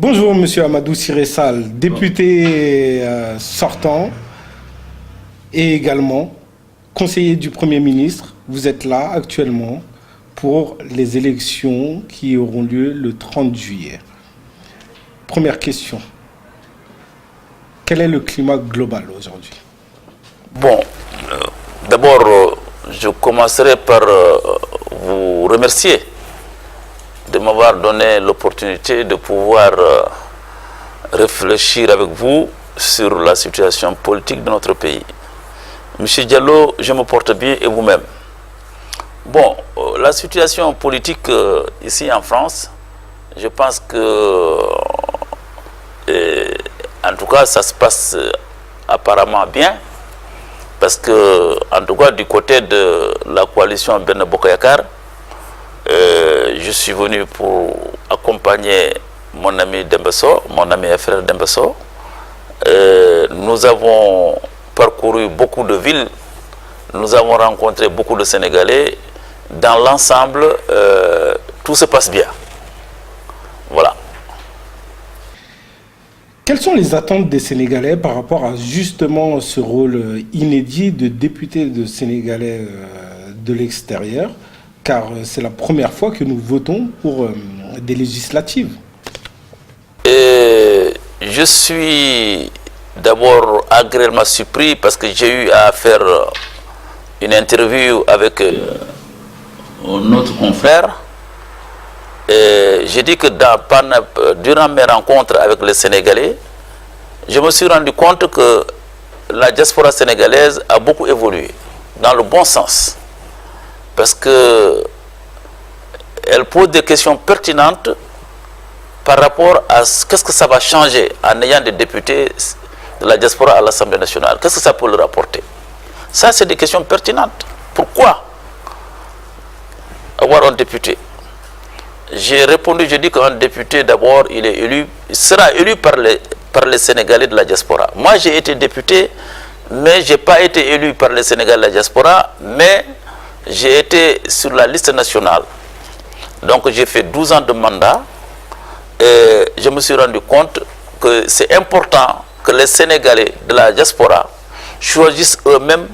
Bonjour Monsieur Amadou Siré Sall, député sortant et également conseiller du Premier ministre. Vous êtes là actuellement pour les élections qui auront lieu le 30 juillet. Première question. Quel est le climat global aujourd'hui? Bon, d'abord, je commencerai par vous remercier de m'avoir donné l'opportunité de pouvoir réfléchir avec vous sur la situation politique de notre pays. Monsieur Diallo, je me porte bien et vous-même. Bon, la situation politique ici en France, je pense que, en tout cas, ça se passe apparemment bien, parce que, en tout cas, du côté de la coalition Benno Bokk Yakaar, je suis venu pour accompagner mon ami Demba Sow, mon ami et frère Demba Sow. Nous avons parcouru beaucoup de villes, nous avons rencontré beaucoup de Sénégalais. Dans l'ensemble, tout se passe bien. Voilà. Quelles sont les attentes des Sénégalais par rapport à justement ce rôle inédit de député de Sénégalais de l'extérieur? Car c'est la première fois que nous votons pour des législatives. Je suis d'abord agréablement surpris parce que j'ai eu à faire une interview avec notre confrère. J'ai dit que durant mes rencontres avec les Sénégalais, je me suis rendu compte que la diaspora sénégalaise a beaucoup évolué dans le bon sens. Parce qu'elle pose des questions pertinentes par rapport à qu'est-ce que ça va changer en ayant des députés de la diaspora à l'Assemblée nationale. Qu'est-ce que ça peut leur apporter? Ça, c'est des questions pertinentes. Pourquoi avoir un député? J'ai répondu, j'ai dit qu'un député, d'abord, il sera élu par les Sénégalais de la diaspora. Moi, j'ai été député, mais je n'ai pas été élu par les Sénégalais de la diaspora, mais j'ai été sur la liste nationale. Donc j'ai fait 12 ans de mandat et je me suis rendu compte que c'est important que les Sénégalais de la diaspora choisissent eux-mêmes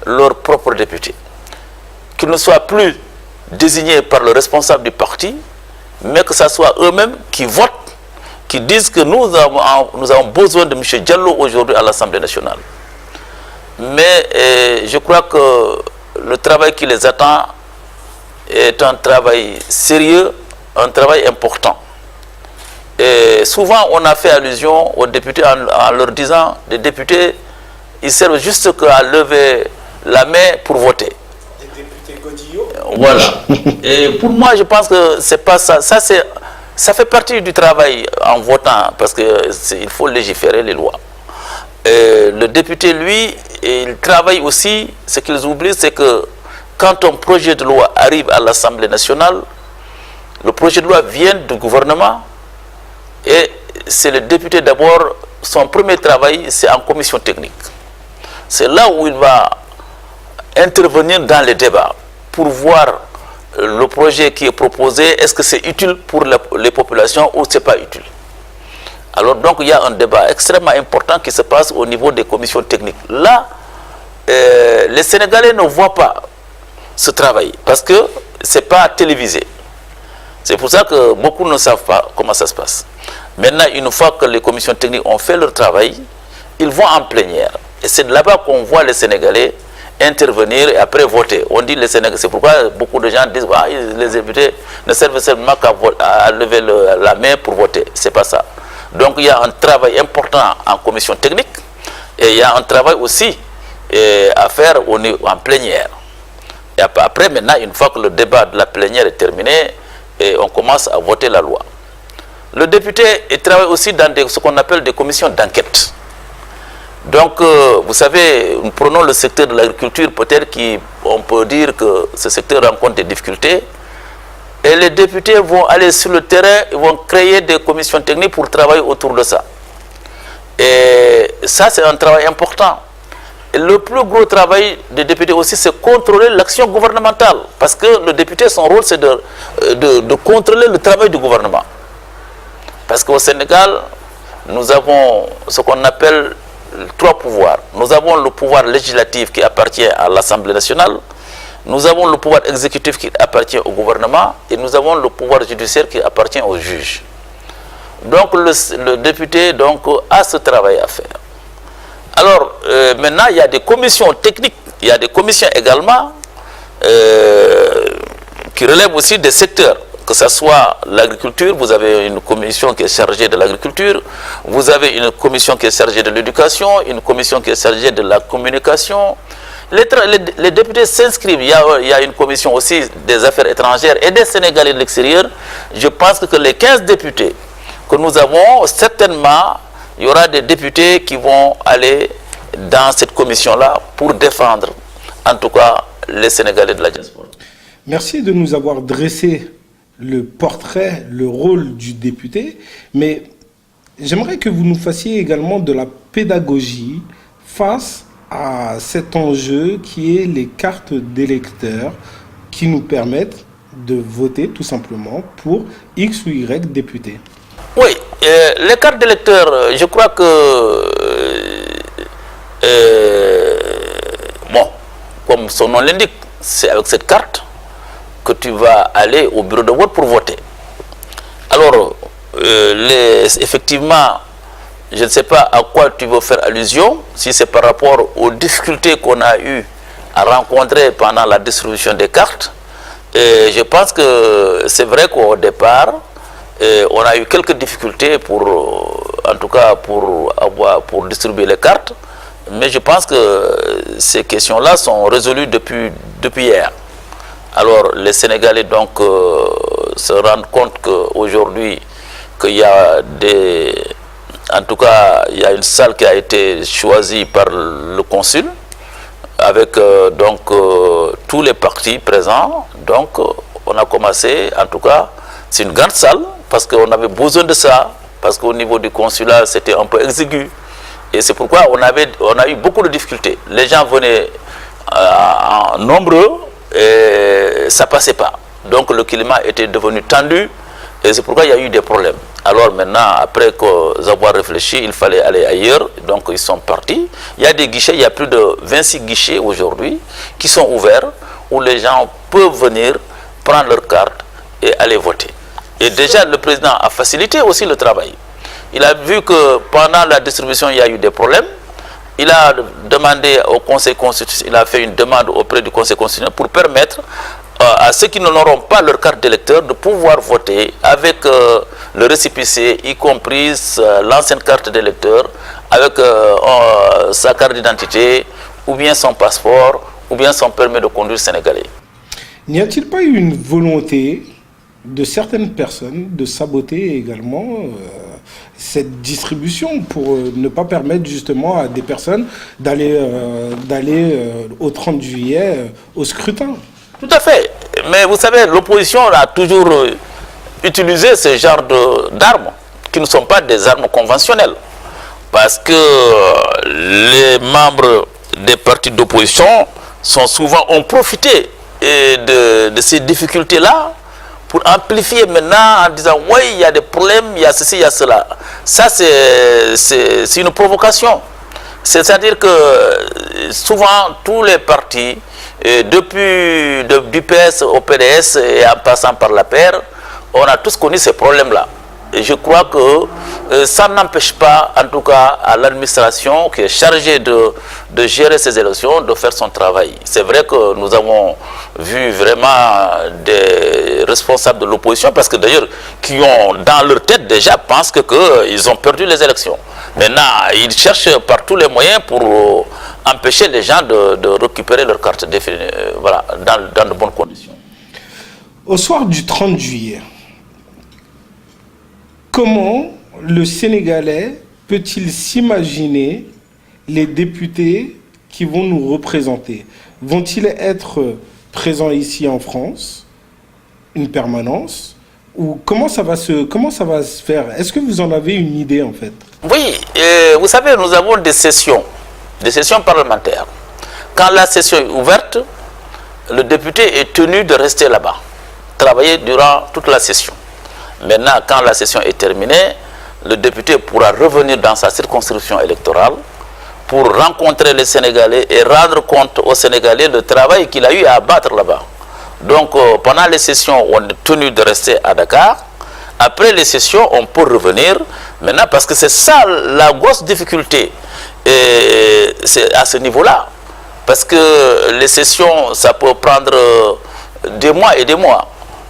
leurs propres députés. Qu'ils ne soient plus désignés par le responsable du parti, mais que ce soit eux-mêmes qui votent, qui disent que nous avons besoin de M. Diallo aujourd'hui à l'Assemblée nationale. Mais je crois que le travail qui les attend est un travail sérieux, un travail important. Et souvent, on a fait allusion aux députés en leur disant, les députés, ils servent juste qu'à lever la main pour voter. Des députés godillots. Voilà. Et pour moi, je pense que c'est pas ça. Ça fait partie du travail en votant, parce qu'il faut légiférer les lois. Et le député, lui, il travaille aussi. Ce qu'ils oublient, c'est que quand un projet de loi arrive à l'Assemblée nationale, le projet de loi vient du gouvernement et c'est le député d'abord, son premier travail, c'est en commission technique. C'est là où il va intervenir dans les débats pour voir le projet qui est proposé, est-ce que c'est utile pour les populations ou ce n'est pas utile. Alors donc il y a un débat extrêmement important qui se passe au niveau des commissions techniques. Là, les Sénégalais ne voient pas ce travail parce que ce n'est pas télévisé. C'est pour ça que beaucoup ne savent pas comment ça se passe. Maintenant, une fois que les commissions techniques ont fait leur travail, ils vont en plénière. Et c'est de là-bas qu'on voit les Sénégalais intervenir et après voter. On dit les Sénégalais, c'est pourquoi beaucoup de gens disent les députés ne servent seulement qu'à lever la main pour voter. Ce n'est pas ça. Donc il y a un travail important en commission technique et il y a un travail aussi à faire en plénière. Et après, maintenant, une fois que le débat de la plénière est terminé, on commence à voter la loi. le député travaille aussi dans ce qu'on appelle des commissions d'enquête. Donc, vous savez, nous prenons le secteur de l'agriculture, peut-être qu'on peut dire que ce secteur rencontre des difficultés. Et les députés vont aller sur le terrain, ils vont créer des commissions techniques pour travailler autour de ça. Et ça, c'est un travail important. Et le plus gros travail des députés aussi, c'est contrôler l'action gouvernementale. Parce que le député, son rôle, c'est de contrôler le travail du gouvernement. Parce qu'au Sénégal, nous avons ce qu'on appelle 3 pouvoirs. Nous avons le pouvoir législatif qui appartient à l'Assemblée nationale. Nous avons le pouvoir exécutif qui appartient au gouvernement. Et nous avons le pouvoir judiciaire qui appartient aux juges. Donc le député a ce travail à faire. Alors maintenant, il y a des commissions techniques. Il y a des commissions également qui relèvent aussi des secteurs. Que ce soit l'agriculture, vous avez une commission qui est chargée de l'agriculture, vous avez une commission qui est chargée de l'éducation, une commission qui est chargée de la communication. Les députés s'inscrivent, il y a une commission aussi des affaires étrangères et des Sénégalais de l'extérieur. Je pense que les 15 députés que nous avons, certainement, il y aura des députés qui vont aller dans cette commission-là pour défendre, en tout cas, les Sénégalais de la diaspora. Merci de nous avoir dressé le portrait, le rôle du député, mais j'aimerais que vous nous fassiez également de la pédagogie face à cet enjeu qui est les cartes d'électeurs qui nous permettent de voter tout simplement pour X ou Y député. Oui, les cartes d'électeurs, je crois que, bon, comme son nom l'indique, c'est avec cette carte que tu vas aller au bureau de vote pour voter. Alors, effectivement, je ne sais pas à quoi tu veux faire allusion, si c'est par rapport aux difficultés qu'on a eu à rencontrer pendant la distribution des cartes. Et je pense que c'est vrai qu'au départ, on a eu quelques difficultés en tout cas pour distribuer les cartes, mais je pense que ces questions-là sont résolues depuis hier. Alors les Sénégalais se rendent compte qu'aujourd'hui, qu'il y a en tout cas, il y a une salle qui a été choisie par le consul avec tous les partis présents. Donc on a commencé, en tout cas, c'est une grande salle parce qu'on avait besoin de ça, parce qu'au niveau du consulat c'était un peu exigu. Et c'est pourquoi on a eu beaucoup de difficultés. Les gens venaient en nombreux et ça ne passait pas. Donc le climat était devenu tendu et c'est pourquoi il y a eu des problèmes. Alors maintenant, après avoir réfléchi, il fallait aller ailleurs. Donc ils sont partis. Il y a des guichets, il y a plus de 26 guichets aujourd'hui qui sont ouverts où les gens peuvent venir prendre leur carte et aller voter. Et déjà, le président a facilité aussi le travail. Il a vu que pendant la distribution, il y a eu des problèmes. Il a demandé au Conseil constitutionnel, il a fait une demande auprès du Conseil constitutionnel pour permettre à ceux qui n'auront pas leur carte d'électeur de pouvoir voter avec le récépissé, y compris l'ancienne carte d'électeur, avec sa carte d'identité, ou bien son passeport, ou bien son permis de conduire sénégalais. N'y a-t-il pas eu une volonté de certaines personnes de saboter également cette distribution pour ne pas permettre justement à des personnes d'aller au 30 juillet au scrutin? Tout à fait. Mais vous savez, l'opposition a toujours utilisé ce genre d'armes qui ne sont pas des armes conventionnelles. Parce que les membres des partis d'opposition ont profité de ces difficultés-là pour amplifier maintenant en disant oui, il y a des problèmes, il y a ceci, il y a cela. Ça, c'est une provocation. C'est-à-dire que souvent, tous les partis, depuis du PS au PDS et en passant par la paire, on a tous connu ces problèmes-là. Et je crois que ça n'empêche pas, en tout cas, à l'administration qui est chargée de gérer ces élections, de faire son travail. C'est vrai que nous avons vu vraiment des responsables de l'opposition, parce que d'ailleurs, qui ont dans leur tête déjà, pensent qu'ils ont perdu les élections. Maintenant, ils cherchent par tous les moyens pour empêcher les gens de récupérer leur carte voilà, dans de bonnes conditions. Au soir du 30 juillet, comment le Sénégalais peut-il s'imaginer les députés qui vont nous représenter? Vont-ils être présents ici en France, une permanence? Ou comment ça va se faire? Est-ce que vous en avez une idée en fait? Oui, vous savez, nous avons des sessions parlementaires. Quand la session est ouverte, le député est tenu de rester là-bas, travailler durant toute la session. Maintenant, quand la session est terminée, le député pourra revenir dans sa circonscription électorale pour rencontrer les Sénégalais et rendre compte aux Sénégalais le travail qu'il a eu à abattre là-bas. Donc, pendant les sessions, on est tenu de rester à Dakar. Après les sessions, on peut revenir. Maintenant, parce que c'est ça la grosse difficulté, c'est à ce niveau-là. Parce que les sessions, ça peut prendre des mois et des mois.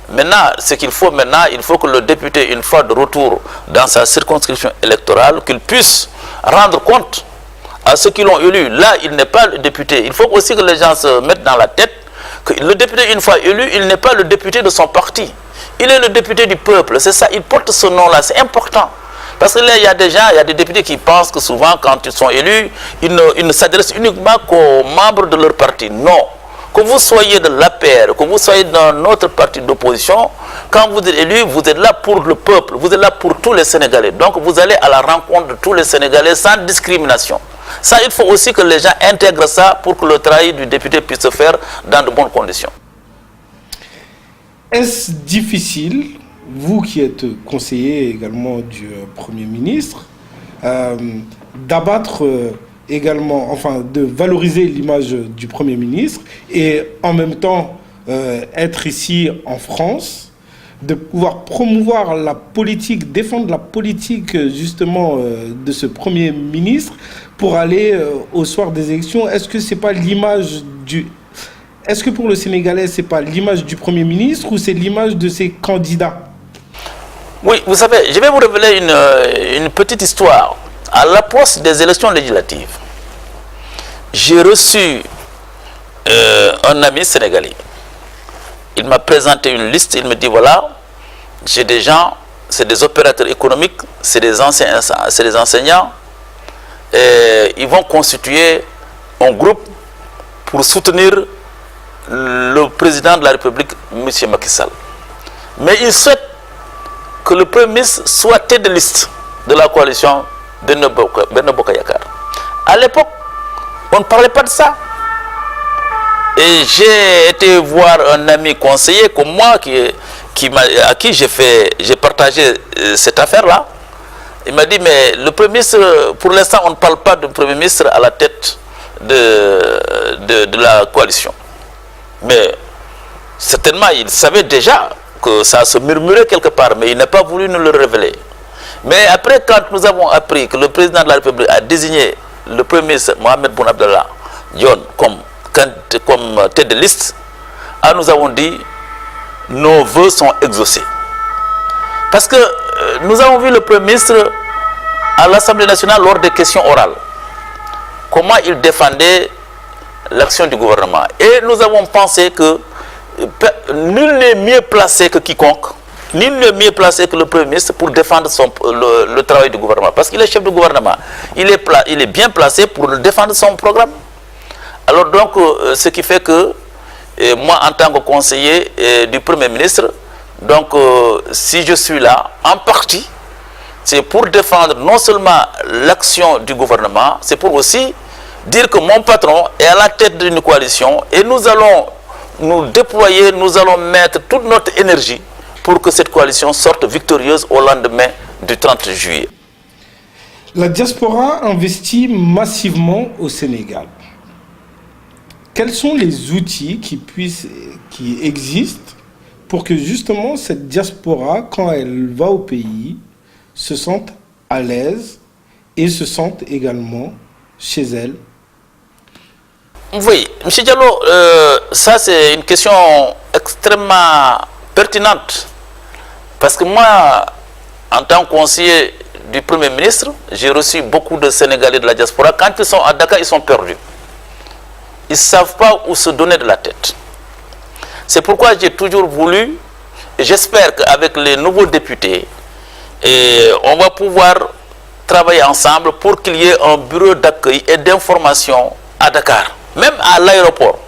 Maintenant, ce qu'il faut maintenant, il faut que le député, une fois de retour dans sa circonscription électorale, qu'il puisse rendre compte à ceux qui l'ont élu. Là, il n'est pas le député. Il faut aussi que les gens se mettent dans la tête que le député, une fois élu, il n'est pas le député de son parti. Il est le député du peuple. C'est ça, il porte ce nom-là. C'est important. Parce que là, il y a des gens, il y a des députés qui pensent que souvent, quand ils sont élus, ils ne s'adressent uniquement qu'aux membres de leur parti. Non. Que vous soyez de l'APR, que vous soyez d'un autre parti d'opposition, quand vous êtes élu, vous êtes là pour le peuple, vous êtes là pour tous les Sénégalais. Donc vous allez à la rencontre de tous les Sénégalais sans discrimination. Ça, il faut aussi que les gens intègrent ça pour que le travail du député puisse se faire dans de bonnes conditions. Est-ce difficile, vous qui êtes conseiller également du Premier ministre, d'abattre également, enfin de valoriser l'image du Premier ministre et en même temps être ici en France, de pouvoir promouvoir la politique, défendre la politique justement de ce Premier ministre pour aller au soir des élections? Est-ce que c'est pas l'image du... Est-ce que pour le Sénégalais, c'est pas l'image du Premier ministre ou c'est l'image de ses candidats? Oui, vous savez, je vais vous révéler une petite histoire. À l'approche des élections législatives, j'ai reçu un ami sénégalais. Il m'a présenté une liste, il me dit voilà, j'ai des gens, c'est des opérateurs économiques, c'est des enseignants, et ils vont constituer un groupe pour soutenir le président de la République, M. Macky Sall. Mais il souhaite que le Premier ministre soit tête de liste de la coalition Benno Bokk Yakaar. À l'époque, on ne parlait pas de ça. Et j'ai été voir un ami conseiller comme moi à qui j'ai partagé cette affaire-là. Il m'a dit, mais le Premier ministre, pour l'instant, on ne parle pas de Premier ministre à la tête de la coalition. Mais certainement, il savait déjà que ça se murmurait quelque part, mais il n'a pas voulu nous le révéler. Mais après, quand nous avons appris que le président de la République a désigné le Premier ministre Mohamed Boun Abdallah Dionne comme tête de liste, nous avons dit nos vœux sont exaucés. Parce que nous avons vu le Premier ministre à l'Assemblée nationale lors des questions orales, comment il défendait l'action du gouvernement. Et nous avons pensé que nul n'est mieux placé que quiconque, nul n'est mieux placé que le Premier ministre pour défendre le travail du gouvernement. Parce qu'il est chef du gouvernement. Il est bien placé pour défendre son programme. Alors donc, ce qui fait que moi, en tant que conseiller du Premier ministre, donc si je suis là, en partie, c'est pour défendre non seulement l'action du gouvernement, c'est pour aussi dire que mon patron est à la tête d'une coalition et nous allons nous déployer, nous allons mettre toute notre énergie pour que cette coalition sorte victorieuse au lendemain du 30 juillet. La diaspora investit massivement au Sénégal. Quels sont les outils qui existent pour que justement cette diaspora, quand elle va au pays, se sente à l'aise et se sente également chez elle? Oui, M. Diallo, ça c'est une question extrêmement pertinente. Parce que moi, en tant que conseiller du Premier ministre, j'ai reçu beaucoup de Sénégalais de la diaspora. Quand ils sont à Dakar, ils sont perdus. Ils ne savent pas où se donner de la tête. C'est pourquoi j'ai toujours voulu, et j'espère qu'avec les nouveaux députés, Et on va pouvoir travailler ensemble pour qu'il y ait un bureau d'accueil et d'information à Dakar, même à l'aéroport.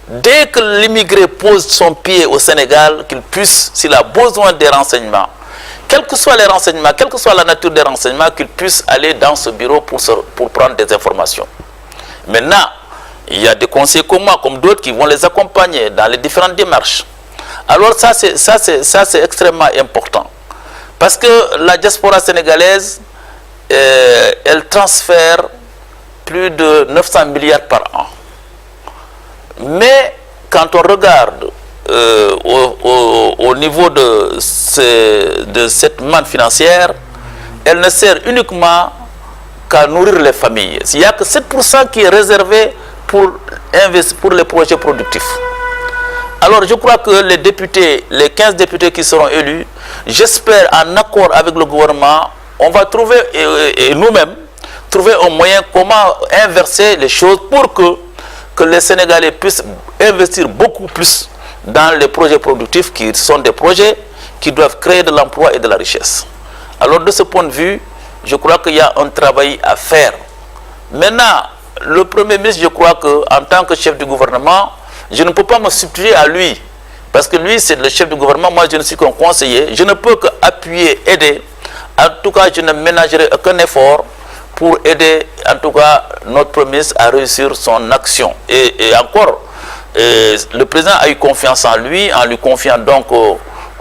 Dès que l'immigré pose son pied au Sénégal, qu'il puisse, s'il a besoin des renseignements, quels que soient les renseignements, quelle que soit la nature des renseignements, qu'il puisse aller dans ce bureau pour prendre des informations. Maintenant, il y a des conseillers comme moi, comme d'autres, qui vont les accompagner dans les différentes démarches. Alors ça, c'est extrêmement important. Parce que la diaspora sénégalaise, elle transfère plus de 900 milliards par an. Mais quand on regarde au niveau de cette manne financière, elle ne sert uniquement qu'à nourrir les familles. Il n'y a que 7% qui est réservé pour les projets productifs. Alors je crois que les députés, les 15 députés qui seront élus, j'espère en accord avec le gouvernement, on va trouver, et nous-mêmes, trouver un moyen comment inverser les choses pour que les Sénégalais puissent investir beaucoup plus dans les projets productifs qui sont des projets qui doivent créer de l'emploi et de la richesse. Alors de ce point de vue, je crois qu'il y a un travail à faire. Maintenant, le Premier ministre, je crois qu'en tant que chef du gouvernement, je ne peux pas me substituer à lui. Parce que lui, c'est le chef du gouvernement, moi je ne suis qu'un conseiller. Je ne peux qu'appuyer, aider. En tout cas, je ne ménagerai aucun effort pour aider, en tout cas, notre Premier ministre à réussir son action. Et encore, le président a eu confiance en lui confiant donc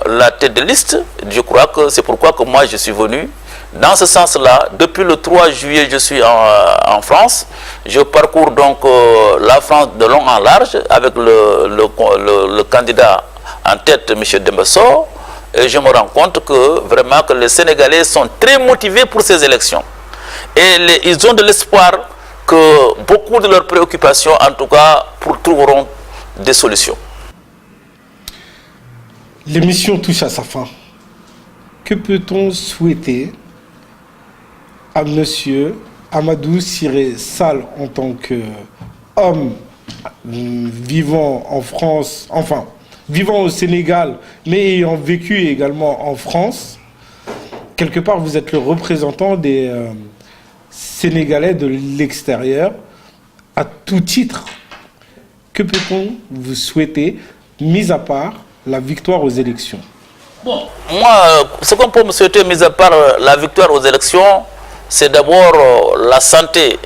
la tête de liste. Je crois que c'est pourquoi que moi je suis venu. Dans ce sens-là, depuis le 3 juillet, je suis en France. Je parcours donc la France de long en large avec le candidat en tête, M. Dembassor. Et je me rends compte que vraiment que les Sénégalais sont très motivés pour ces élections. Et ils ont de l'espoir que beaucoup de leurs préoccupations, en tout cas, trouveront des solutions. L'émission touche à sa fin. Que peut-on souhaiter à monsieur Amadou Ciré Sall en tant qu'homme vivant en France, enfin, vivant au Sénégal, mais ayant vécu également en France? Quelque part, vous êtes le représentant des Sénégalais de l'extérieur à tout titre. Que peut-on vous souhaiter, mis à part la victoire aux élections? Bon, moi, ce qu'on peut me souhaiter, mis à part la victoire aux élections, c'est d'abord la santé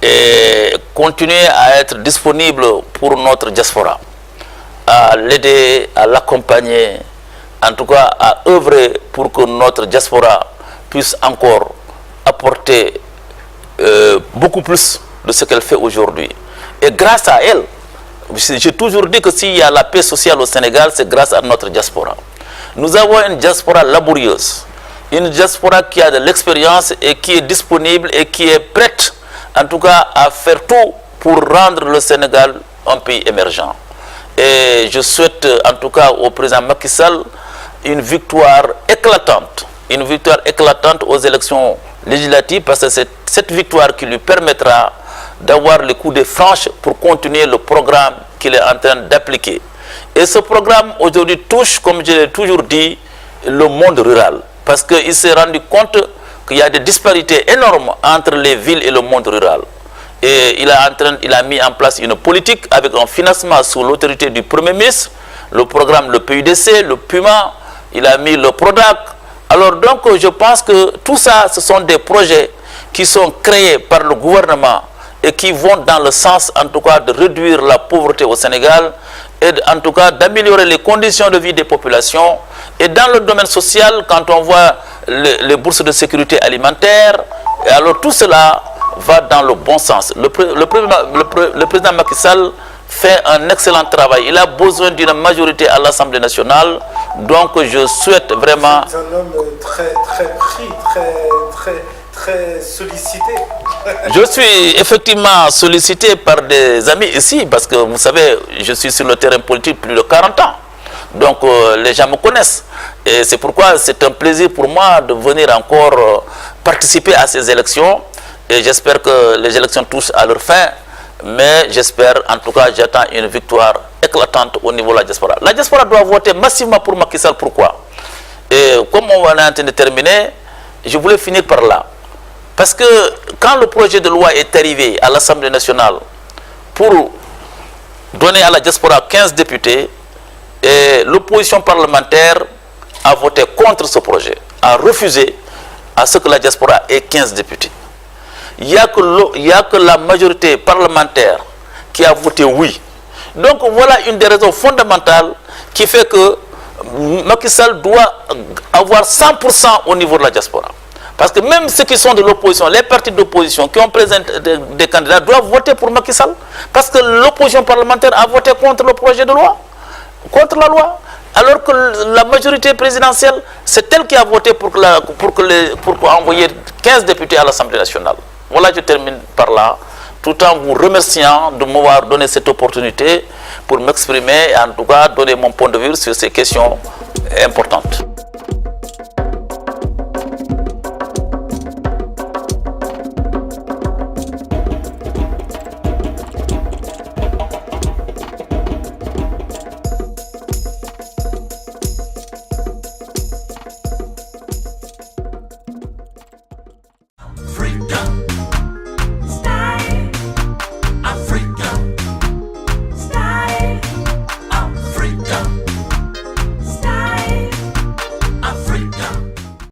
et continuer à être disponible pour notre diaspora, à l'aider, à l'accompagner, en tout cas à œuvrer pour que notre diaspora puisse encore apporter beaucoup plus de ce qu'elle fait aujourd'hui. Et grâce à elle, j'ai toujours dit que s'il y a la paix sociale au Sénégal, c'est grâce à notre diaspora. Nous avons une diaspora laborieuse, une diaspora qui a de l'expérience et qui est disponible et qui est prête, en tout cas, à faire tout pour rendre le Sénégal un pays émergent. Et je souhaite, en tout cas, au président Macky Sall une victoire éclatante aux élections législatives, parce que c'est cette victoire qui lui permettra d'avoir le coup de franche pour continuer le programme qu'il est en train d'appliquer. Et ce programme aujourd'hui touche, comme je l'ai toujours dit, le monde rural. Parce qu'il s'est rendu compte qu'il y a des disparités énormes entre les villes et le monde rural. Et il a mis en place une politique avec un financement sous l'autorité du Premier ministre, le programme, le PUDC, le PUMA, il a mis le PRODAC. Alors donc je pense que tout ça, ce sont des projets qui sont créés par le gouvernement et qui vont dans le sens, en tout cas, de réduire la pauvreté au Sénégal et en tout cas d'améliorer les conditions de vie des populations. Et dans le domaine social, quand on voit les bourses de sécurité alimentaire, et alors tout cela va dans le bon sens. Le président Macky Sall fait un excellent travail. Il a besoin d'une majorité à l'Assemblée nationale. Donc je souhaite vraiment... C'est un homme très pris, très sollicité. Je suis effectivement sollicité par des amis ici, parce que vous savez, je suis sur le terrain politique plus de 40 ans. Donc les gens me connaissent. Et c'est pourquoi c'est un plaisir pour moi de venir encore participer à ces élections. Et j'espère que les élections touchent à leur fin. Mais j'espère, en tout cas, j'attends une victoire éclatante au niveau de la diaspora. La diaspora doit voter massivement pour Macky Sall. Pourquoi? Et comme on est en train de terminer, je voulais finir par là. Parce que quand le projet de loi est arrivé à l'Assemblée nationale pour donner à la diaspora 15 députés, l'opposition parlementaire a voté contre ce projet, a refusé à ce que la diaspora ait 15 députés. Il n'y a que la majorité parlementaire qui a voté oui. Donc voilà une des raisons fondamentales qui fait que Macky Sall doit avoir 100% au niveau de la diaspora. Parce que même ceux qui sont de l'opposition, les partis d'opposition qui ont présenté des candidats doivent voter pour Macky Sall. Parce que l'opposition parlementaire a voté contre le projet de loi, contre la loi. Alors que la majorité présidentielle, c'est elle qui a voté pour envoyer 15 députés à l'Assemblée nationale. Voilà, je termine par là, tout en vous remerciant de m'avoir donné cette opportunité pour m'exprimer et en tout cas donner mon point de vue sur ces questions importantes.